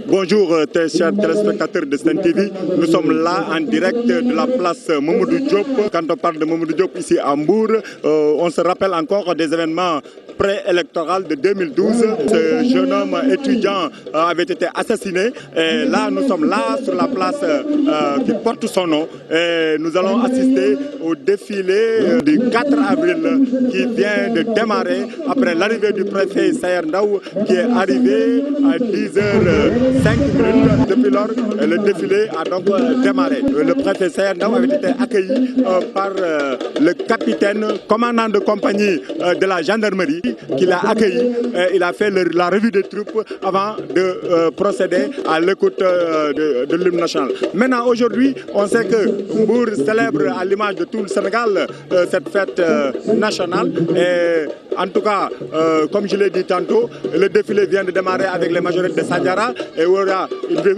Bonjour chers téléspectateurs de Sen TV, nous sommes là en direct de la place Mamadou Diop. Quand on parle de Mamadou Diop ici à Mbour, on se rappelle encore des événements préélectoral de 2012. Ce jeune homme étudiant avait été assassiné. Et là, nous sommes là sur la place qui porte son nom. Et nous allons assister au défilé du 4 avril qui vient de démarrer après l'arrivée du préfet Sayer Ndao qui est arrivé à 10h05. Depuis lors, le défilé a donc démarré. Le préfet Sayer Ndao avait été accueilli par le capitaine, commandant de compagnie de la gendarmerie, qui l'a accueilli. Il a fait la revue des troupes avant de procéder à l'écoute de l'hymne national. Maintenant, aujourd'hui, on sait que Mbour célèbre à l'image de tout le Sénégal cette fête nationale. Et en tout cas, comme je l'ai dit tantôt, le défilé vient de démarrer avec les majorettes de Sandiara. Et il y aura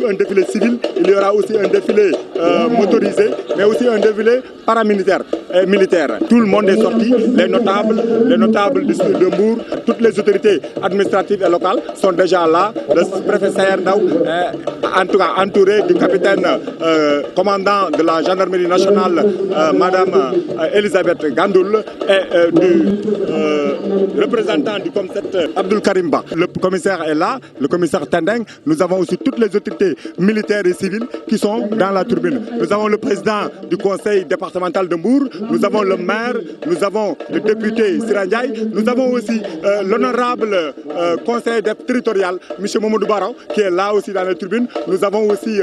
un défilé civil, il y aura aussi un défilé motorisé, mais aussi un défilé paramilitaire et militaire. Tout le monde est sorti, les notables de Mbour, toutes les autorités administratives et locales sont déjà là. Le préfet Sayer Ndao en tout cas entouré du capitaine commandant de la gendarmerie nationale, Madame Elisabeth Gandoul, et du représentant du commissaire Abdul Karimba. Le commissaire est là, le commissaire Tendeng. Nous avons aussi toutes les autorités militaires et civiles qui sont dans la tribune. Nous avons le président du conseil départemental de Mbour, nous avons le maire, nous avons le député Sirandiaï, nous avons aussi l'honorable conseiller territorial, M. Mamadou Barao, qui est là aussi dans la tribune. Nous avons aussi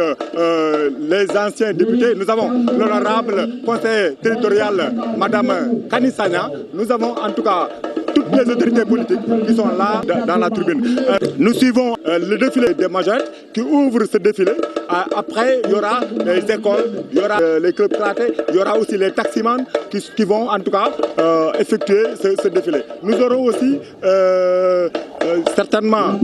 les anciens députés, nous avons l'honorable conseiller territorial, Madame Kanissania. Nous avons en tout cas toutes les autorités politiques qui sont là dans la tribune. Nous suivons le défilé des majorettes qui ouvre ce défilé. Après, il y aura les écoles, il y aura les clubs karaté, il y aura aussi les taximans qui vont en tout cas effectuer ce défilé. Nous aurons aussi certainement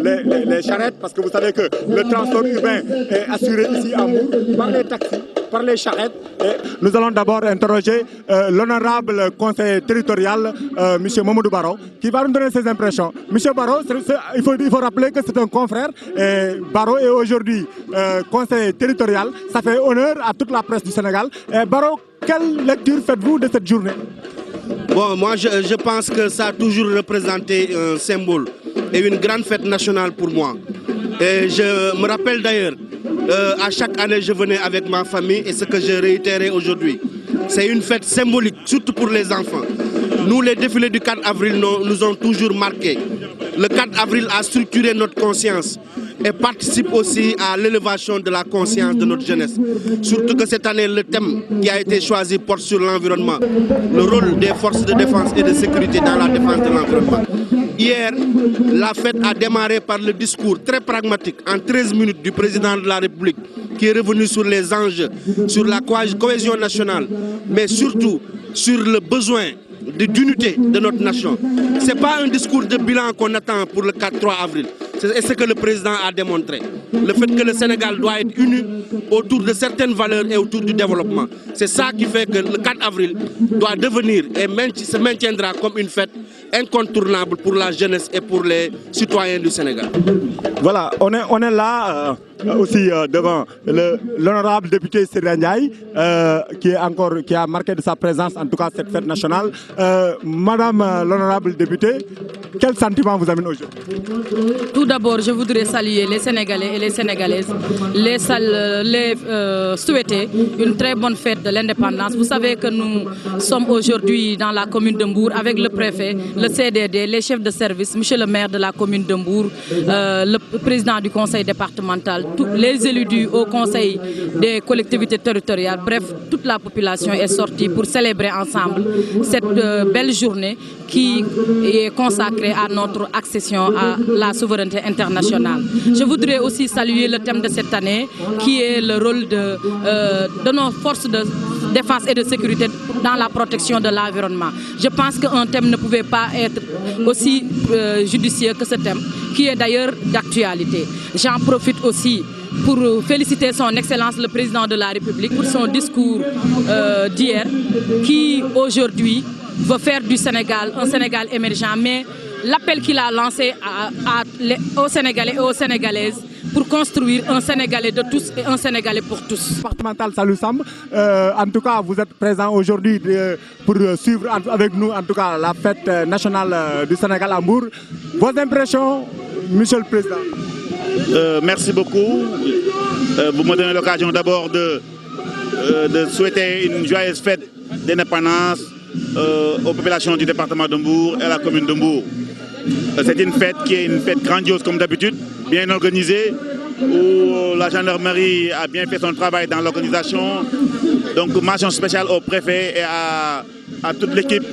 les charrettes, parce que vous savez que le transport urbain est assuré ici à Mbour par les taxis, par les charrettes. Et nous allons d'abord interroger l'honorable conseiller territorial, M. Mamadou Barao, qui va nous donner ses impressions. M. Barao, il faut rappeler que c'est un confrère. Et Barao est aujourd'hui conseiller territorial. Ça fait honneur à toute la presse du Sénégal. Et Barao, quelle lecture faites-vous de cette journée? Bon, moi je pense que ça a toujours représenté un symbole et une grande fête nationale pour moi. Et je me rappelle d'ailleurs, à chaque année je venais avec ma famille et ce que je réitérais aujourd'hui. C'est une fête symbolique, surtout pour les enfants. Nous, les défilés du 4 avril nous ont toujours marqués. Le 4 avril a structuré notre conscience et participe aussi à l'élévation de la conscience de notre jeunesse. Surtout que cette année, le thème qui a été choisi porte sur l'environnement, le rôle des forces de défense et de sécurité dans la défense de l'environnement. Hier, la fête a démarré par le discours très pragmatique en 13 minutes du président de la République qui est revenu sur les enjeux, sur la cohésion nationale, mais surtout sur le besoin d'unité de notre nation. Ce n'est pas un discours de bilan qu'on attend pour le 4-3 avril. C'est ce que le président a démontré. Le fait que le Sénégal doit être uni autour de certaines valeurs et autour du développement. C'est ça qui fait que le 4 avril doit devenir et se maintiendra comme une fête incontournable pour la jeunesse et pour les citoyens du Sénégal. Voilà, on est là aussi devant l'honorable député Sirandiaï qui a marqué de sa présence en tout cas cette fête nationale. Madame l'honorable députée, quel sentiment vous amène aujourd'hui? Tout d'abord, je voudrais saluer les Sénégalais et les Sénégalaises, les souhaiter une très bonne fête de l'indépendance. Vous savez que nous sommes aujourd'hui dans la commune de Mbour avec le préfet, le CDD, les chefs de service, monsieur le maire de la commune de Mbour, le président du conseil départemental, tous les élus du Haut Conseil des collectivités territoriales, bref, toute la population est sortie pour célébrer ensemble cette belle journée qui est consacrée à notre accession à la souveraineté internationale. Je voudrais aussi saluer le thème de cette année qui est le rôle de nos forces de défense et de sécurité dans la protection de l'environnement. Je pense qu'un thème ne pouvait pas être aussi judicieux que ce thème, qui est d'ailleurs d'actualité. J'en profite aussi pour féliciter son Excellence le Président de la République pour son discours d'hier, qui aujourd'hui veut faire du Sénégal un Sénégal émergent, mais l'appel qu'il a lancé aux Sénégalais et aux Sénégalaises pour construire un Sénégalais de tous et un Sénégalais pour tous. Départemental Salou Samb, en tout cas vous êtes présent aujourd'hui pour suivre avec nous en tout cas la fête nationale du Sénégal à Mbour. Vos impressions, Monsieur le Président? Merci beaucoup. Vous me donnez l'occasion d'abord de souhaiter une joyeuse fête d'indépendance aux populations du département de Mbour et à la commune de Mbour. C'est une fête qui est une fête grandiose comme d'habitude, bien organisée, où la gendarmerie a bien fait son travail dans l'organisation. Donc mention spéciale au préfet et à toute l'équipe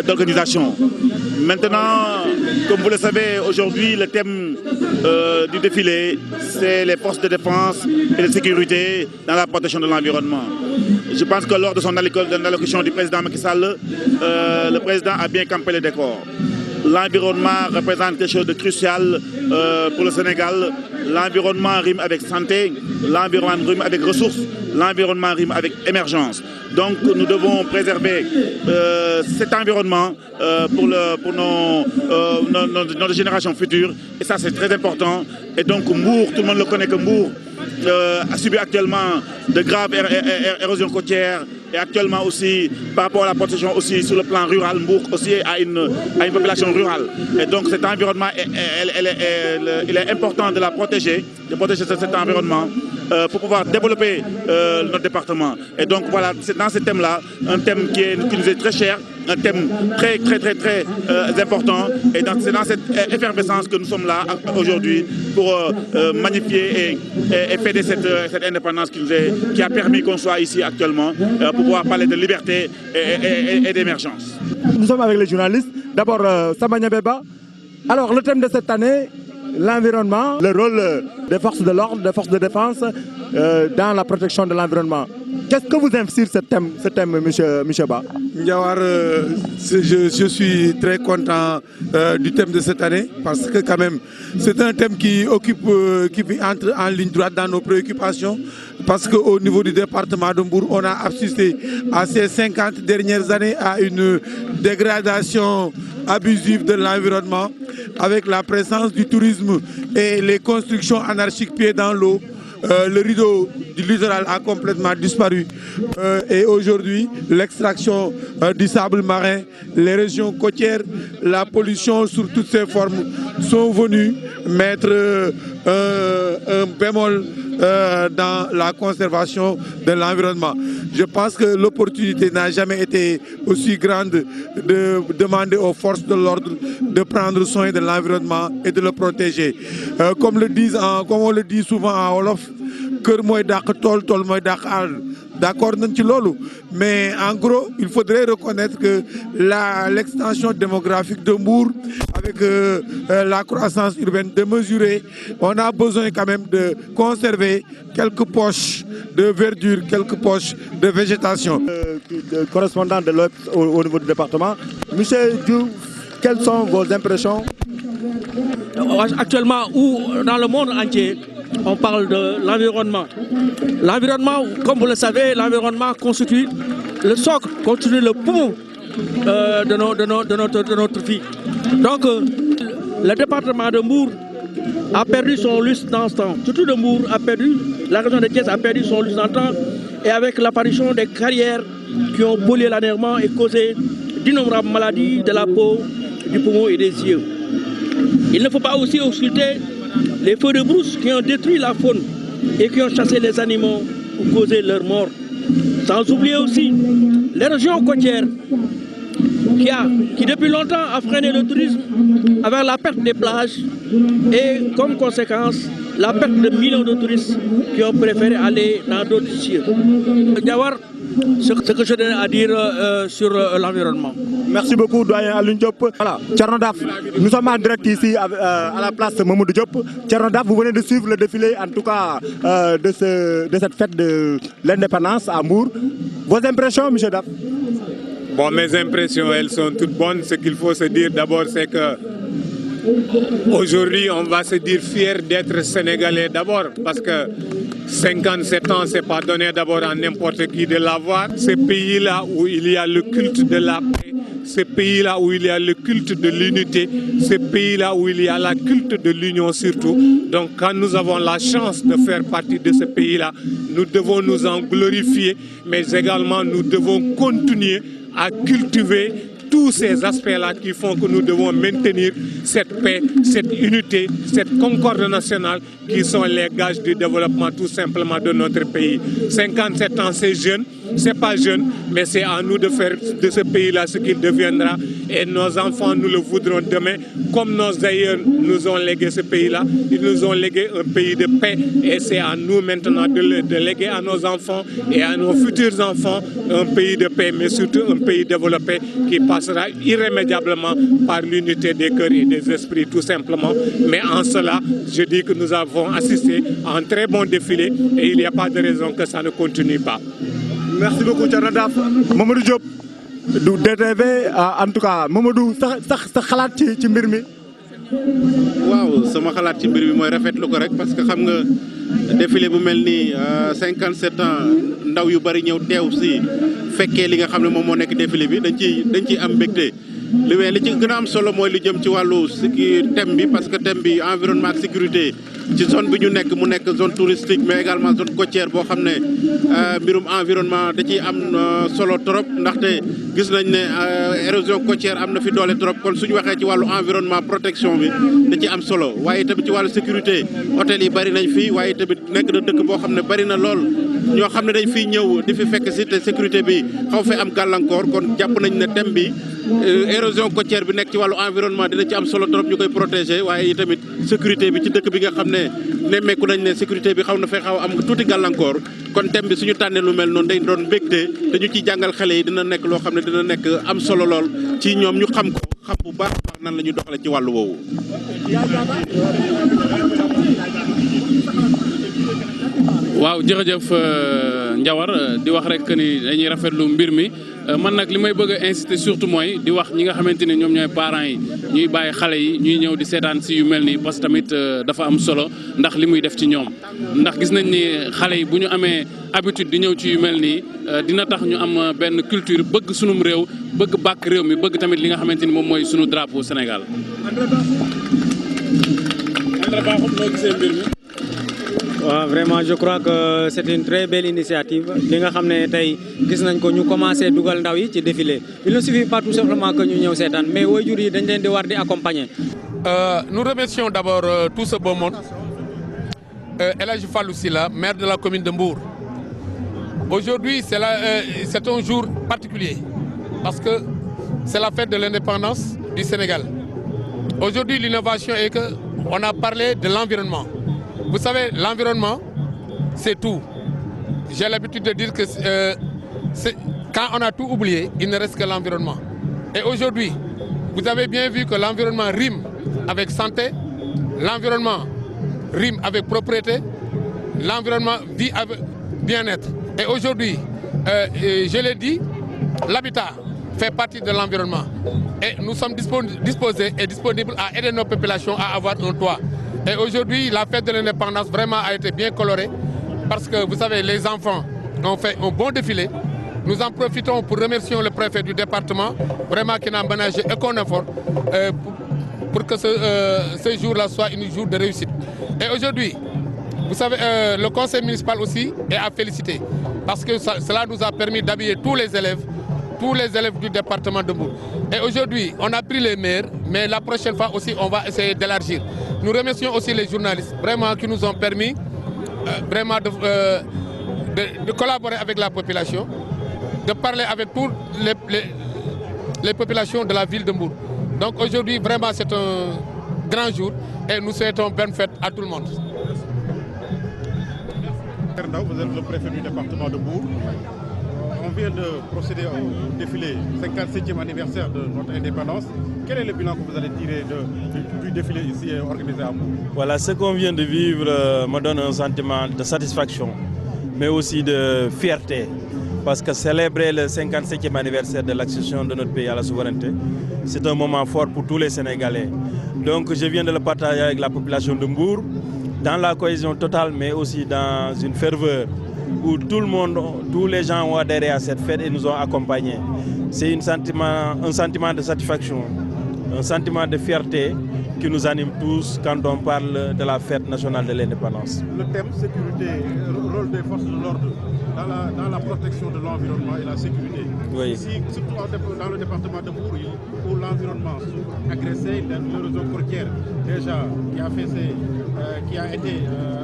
d'organisation. Maintenant, comme vous le savez, aujourd'hui le thème du défilé, c'est les forces de défense et de sécurité dans la protection de l'environnement. Je pense que lors de son allocution du président Macky Sall, le président a bien campé le décor. L'environnement représente quelque chose de crucial pour le Sénégal. L'environnement rime avec santé, l'environnement rime avec ressources, l'environnement rime avec émergence. Donc nous devons préserver cet environnement pour nos générations futures. Et ça c'est très important. Et donc Mbour, tout le monde le connaît que Mbour a subi actuellement de graves érosions côtières. Et actuellement aussi, par rapport à la protection aussi sur le plan rural, Mbour aussi a une population rurale. Et donc cet environnement, il est important de la protéger, de protéger cet environnement pour pouvoir développer notre département. Et donc voilà, c'est dans ce thème-là, un thème qui nous est très cher, un thème très important. Et c'est dans cette effervescence que nous sommes là aujourd'hui pour magnifier et fêter cette indépendance qui a permis qu'on soit ici actuellement, pour pouvoir parler de liberté et d'émergence. Nous sommes avec les journalistes. D'abord, Samania Beba. Alors, le thème de cette année, l'environnement, le rôle des forces de l'ordre, des forces de défense dans la protection de l'environnement. Qu'est-ce que vous inspire ce thème, M. Ba? Ndiawar, je suis très content du thème de cette année parce que quand même c'est un thème qui entre en ligne droite dans nos préoccupations parce qu'au niveau du département de Mbour, on a assisté à ces 50 dernières années à une dégradation abusive de l'environnement avec la présence du tourisme et les constructions anarchiques pieds dans l'eau. Le rideau du littoral a complètement disparu et aujourd'hui l'extraction du sable marin, les régions côtières, la pollution sous toutes ses formes sont venues mettre un bémol dans la conservation de l'environnement. Je pense que l'opportunité n'a jamais été aussi grande de demander aux forces de l'ordre de prendre soin de l'environnement et de le protéger. Comme on le dit souvent en Wolof, kër mooy dàq tool, tool mooy dàq àll. D'accord, mais en gros, il faudrait reconnaître que l'extension démographique de Mbour, avec la croissance urbaine démesurée, on a besoin quand même de conserver quelques poches de verdure, quelques poches de végétation. Correspondant de l'OEP au niveau du département, Monsieur Diouf, quelles sont vos impressions? Actuellement, dans le monde entier, on parle de l'environnement. L'environnement, comme vous le savez, l'environnement constitue le socle, constitue le poumon de notre vie. Donc, le département de Mbour a perdu son lustre dans ce temps. Surtout de Mbour a perdu, la région de Thiès a perdu son lustre dans ce temps. Et avec l'apparition des carrières qui ont pollué l'anémement et causé d'innombrables maladies de la peau, du poumon et des yeux. Il ne faut pas aussi ausculter les feux de brousse qui ont détruit la faune et qui ont chassé les animaux ou causé leur mort. Sans oublier aussi l'érosion côtière qui depuis longtemps a freiné le tourisme avec la perte des plages et comme conséquence la perte de millions de touristes qui ont préféré aller dans d'autres cieux. Diawar, ce que je tenais à dire sur l'environnement. Merci beaucoup, doyen Alioune Diop. Voilà, Thierno Daf, nous sommes en direct ici à la place Mamadou Diop. Thierno Daf, vous venez de suivre le défilé, en tout cas, de cette fête de l'indépendance à Mbour. Vos impressions, M. Daf? Bon, mes impressions, elles sont toutes bonnes. Ce qu'il faut se dire d'abord, c'est que aujourd'hui, on va se dire fier d'être Sénégalais d'abord, parce que 57 ans, c'est pas donné d'abord à n'importe qui de l'avoir. Ce pays-là où il y a le culte de la paix, ce pays-là où il y a le culte de l'unité, ce pays-là où il y a la culte de l'union surtout. Donc quand nous avons la chance de faire partie de ce pays-là, nous devons nous en glorifier, mais également nous devons continuer à cultiver tous ces aspects-là qui font que nous devons maintenir cette paix, cette unité, cette concorde nationale qui sont les gages du développement tout simplement de notre pays. 57 ans, c'est jeune, c'est pas jeune, mais c'est à nous de faire de ce pays-là ce qu'il deviendra. Et nos enfants, nous le voudrons demain, comme nos aïeux nous ont légué ce pays-là. Ils nous ont légué un pays de paix et c'est à nous maintenant de léguer à nos enfants et à nos futurs enfants un pays de paix, mais surtout un pays développé qui passera irrémédiablement par l'unité des cœurs et des esprits tout simplement. Mais en cela, je dis que nous avons assisté à un très bon défilé et il n'y a pas de raison que ça ne continue pas. Merci beaucoup, Thierno Daf. Mamadou Diop du DTV, en tout cas Mamadou sa xalaat ci mbir mi. waaw sama xalaat ci mbir mi mooy rafetlu ko rek parce que xam nga défilé bu mel nii 57 ans ndaw yu bari ñëw teew si fekkee li nga xam ne moom moo nekk défilé bi dañ ciy am mbégte. li ci gën a am solo mooy lu jëm ci wàllu thème bi parce que thème bi environnement ak sécurité ci zone bi ñu nekk mu nekk zone touristique mais également zone côtière boo xam ne mbirum environnement da ciy am solo trop ndaxte gis nañ ne érosion côtière am na fi doole trop kon suñu waxee ci wàllu environnement protection bi da ci am solo waaye tamit ci wàllu sécurité hôtel yi bari nañ fi waaye tamit nekk na dëkk boo xam ne bari na lool ñoo xam ne dañ fiy ñëw di fi fekk si te sécurité bi xaw fee am gàllankoor kon jàpp nañ ne thème bi érosion côtière bi nekk ci wàllu environnement dina ci am solo trop ñu koy protéger waaye tamit sécurité bi ci dëkk bi nga xam ne nemmeeku nañ ne sécurité bi xaw na fay xaw am tuuti gàllankoor kon thème bi suñu tànnee lu mel noonu day doon mbégte te ñu ciy jàngal xale yi dina nekk loo xam ne dina nekk am solo lool ci ñoom ñu xam ko xam bu baax nan la ñuy doxalee ci wàllu woowu. waaw jërëjëf Ndiawar di wax rek ni dañuy rafetlu mbir mi man nag li may bëgg a inciter surtout mooy di wax ñi nga xamante ne ñoom ñooy parents yi ñuy bàyyi xale yi ñuy ñëw di seetaan si yu mel nii parce que tamit dafa am solo ndax li muy def ci ñoom ndax gis nañ ni xale yi bu ñu amee habitude di ñëw ci yu mel nii dina tax ñu am benn culture bëgg sunum réew bëgg bàkk réew mi bëgg tamit li nga xamante ni moom mooy sunu drapeau Sénégal. Vraiment, je crois que c'est une très belle initiative. Li nga xamné tay gis nañ ko ñu commencé dugal ndaw yi ci défilé. Il ne suffit pas tout simplement que ñu ñëw sétane, mais waajur yi dañ leen di war di accompagner. Nous remercions d'abord tout ce beau monde. El Hadji Fallou Sylla, maire de la commune de Mbour. Aujourd'hui, c'est un jour particulier parce que c'est la fête de l'indépendance du Sénégal. Aujourd'hui, l'innovation est que on a parlé de l'environnement. Vous savez, l'environnement, c'est tout. J'ai l'habitude de dire que quand on a tout oublié, il ne reste que l'environnement. Et aujourd'hui, vous avez bien vu que l'environnement rime avec santé, l'environnement rime avec propriété, l'environnement vit avec bien-être. Et aujourd'hui, je l'ai dit, l'habitat fait partie de l'environnement. Et nous sommes disposés et disponibles à aider nos populations à avoir un toit. Et aujourd'hui, la fête de l'indépendance vraiment a été bien colorée parce que vous savez, les enfants ont fait un bon défilé. Nous en profitons pour remercier le préfet du département, vraiment qui n'a ménagé aucun effort pour que ce jour-là soit un jour de réussite. Et aujourd'hui, vous savez, le conseil municipal aussi est à féliciter parce que cela nous a permis d'habiller tous les élèves du département de Mbour. Et aujourd'hui, on a pris les meilleurs, mais la prochaine fois aussi, on va essayer d'élargir. Nous remercions aussi les journalistes, vraiment, qui nous ont permis vraiment de collaborer avec la population, de parler avec toutes les populations de la ville de Mbour. Donc aujourd'hui, vraiment, c'est un grand jour et nous souhaitons bonne fête à tout le monde. Vous êtes le préfet du département de Mbour. On vient de procéder au défilé 57e anniversaire de notre indépendance. Quel est le bilan que vous allez tirer du défilé ici organisé à Mbour? Voilà, ce qu'on vient de vivre me donne un sentiment de satisfaction, mais aussi de fierté. Parce que célébrer le 57e anniversaire de l'accession de notre pays à la souveraineté, c'est un moment fort pour tous les Sénégalais. Donc je viens de le partager avec la population de Mbour, dans la cohésion totale, mais aussi dans une ferveur où tout le monde, tous les gens ont adhéré à cette fête et nous ont accompagnés. C'est un sentiment de satisfaction, un sentiment de fierté qui nous anime tous quand on parle de la fête nationale de l'indépendance. Le thème sécurité, le rôle des forces de l'ordre dans la protection de l'environnement et la sécurité. Oui. Ici, surtout dans le département de Mbour, où l'environnement agressé, l'érosion côtière déjà qui a été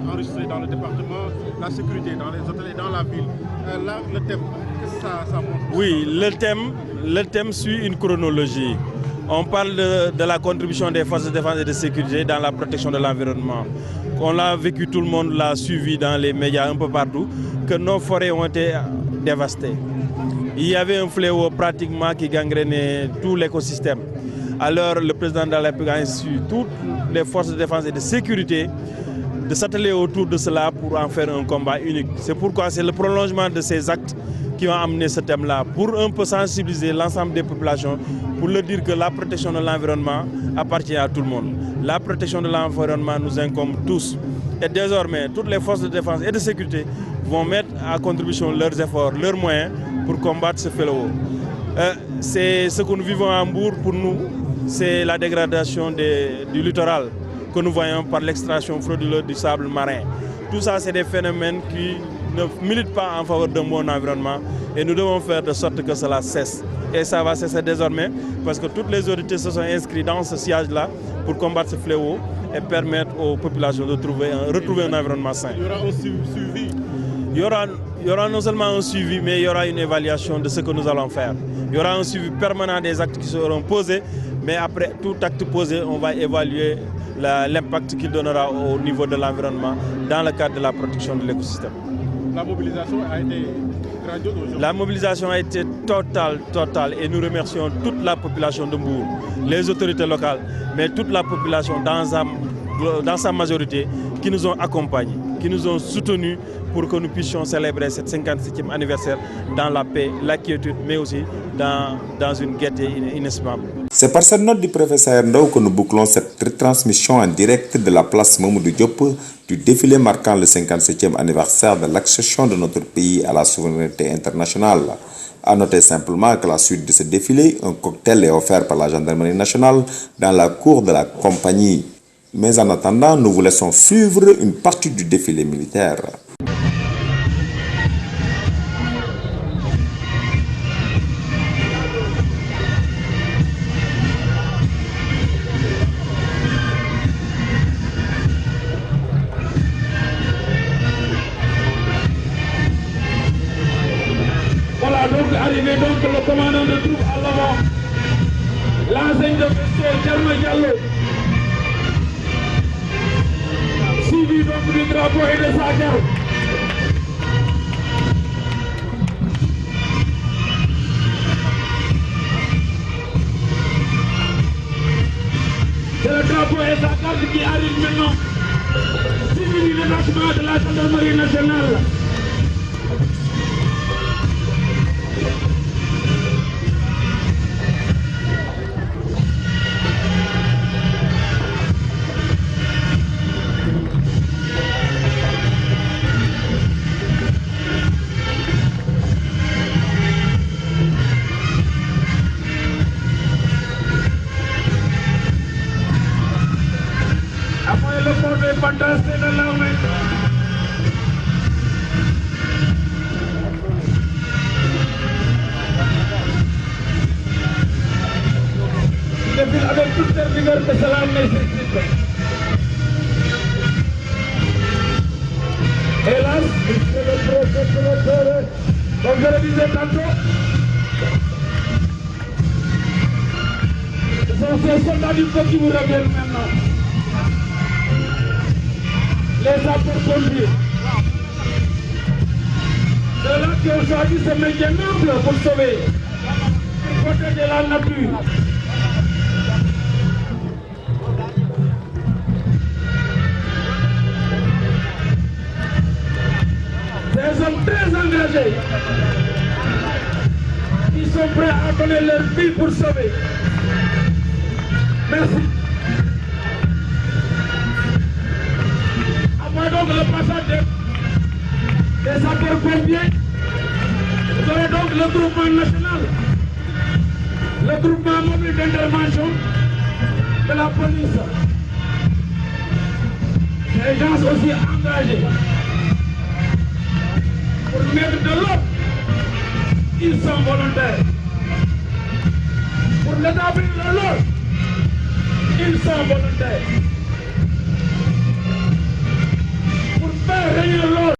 enregistrée dans le département, la sécurité dans les hôtels et dans la ville. Là, le thème, qu'est-ce que ça montre? Oui, le thème suit une chronologie. On parle de la contribution des forces de défense et de sécurité dans la protection de l'environnement. On l'a vécu, tout le monde l'a suivi dans les médias un peu partout, que nos forêts ont été dévastées. Il y avait un fléau pratiquement qui gangrénait tout l'écosystème. Alors le président de la République a instruit toutes les forces de défense et de sécurité de s'atteler autour de cela pour en faire un combat unique. C'est pourquoi c'est le prolongement de ces actes qui ont amené ce thème-là, pour un peu sensibiliser l'ensemble des populations, pour leur dire que la protection de l'environnement appartient à tout le monde. La protection de l'environnement nous incombe tous. Et désormais, toutes les forces de défense et de sécurité vont mettre à contribution leurs efforts, leurs moyens pour combattre ce fléau. C'est ce que nous vivons à Mbour pour nous, c'est la dégradation du littoral que nous voyons par l'extraction frauduleuse du sable marin. Tout ça, c'est des phénomènes qui ne militent pas en faveur d'un bon environnement et nous devons faire de sorte que cela cesse. Et ça va cesser désormais parce que toutes les autorités se sont inscrites dans ce sillage-là pour combattre ce fléau et permettre aux populations de retrouver un environnement sain. Il y aura aussi suivi. Il y aura non seulement un suivi, mais il y aura une évaluation de ce que nous allons faire. Il y aura un suivi permanent des actes qui seront posés, mais après tout acte posé, on va évaluer l'impact qu'il donnera au niveau de l'environnement dans le cadre de la protection de l'écosystème. La mobilisation a été grandiose aujourd'hui. La mobilisation a été totale et nous remercions toute la population de Mbour, les autorités locales, mais toute la population dans sa majorité qui nous ont accompagnés, qui nous ont soutenus pour que nous puissions célébrer cette 57e anniversaire dans la paix, la quiétude, mais aussi dans une gaieté inestimable. C'est par cette note du préfet Saher Ndao que nous bouclons cette retransmission en direct de la place Mamadou Diop du défilé marquant le 57e anniversaire de l'accession de notre pays à la souveraineté internationale. À noter simplement que la suite de ce défilé, un cocktail est offert par la gendarmerie nationale dans la cour de la compagnie. Mais en attendant, nous vous laissons suivre une partie du défilé militaire. Voilà donc arrivé donc le commandant de troupes à l'avant, l'enseigne de vaisseau Thierno Diallo, suivi donc du drapeau et de sa garde. C'est le drapeau et sa garde qui arrive maintenant, suivi du détachement de la gendarmerie nationale. Après le port des fantasmes de l'armée. Il défile avec toute cette vigueur que cela nécessite. Hélas, c'est le professeur, comme je le disais tantôt, ce sont ces soldats du peuple qui vous reviennent maintenant. Les sapeurs-pompiers, qui ont choisi ce métier noble pour sauver, pour protéger la nature. Des hommes très engagés qui sont prêts à donner leur vie pour sauver. Merci. Après donc le passage des sapeurs-pompiers, vous avez donc le groupement national, le groupement mobile d'intervention de la police. Des gens aussi engagés pour mettre de l'ordre. Ils sont volontaires. Pour l'établir de l'ordre, ils sont volontaires. Pour faire régner l'ordre.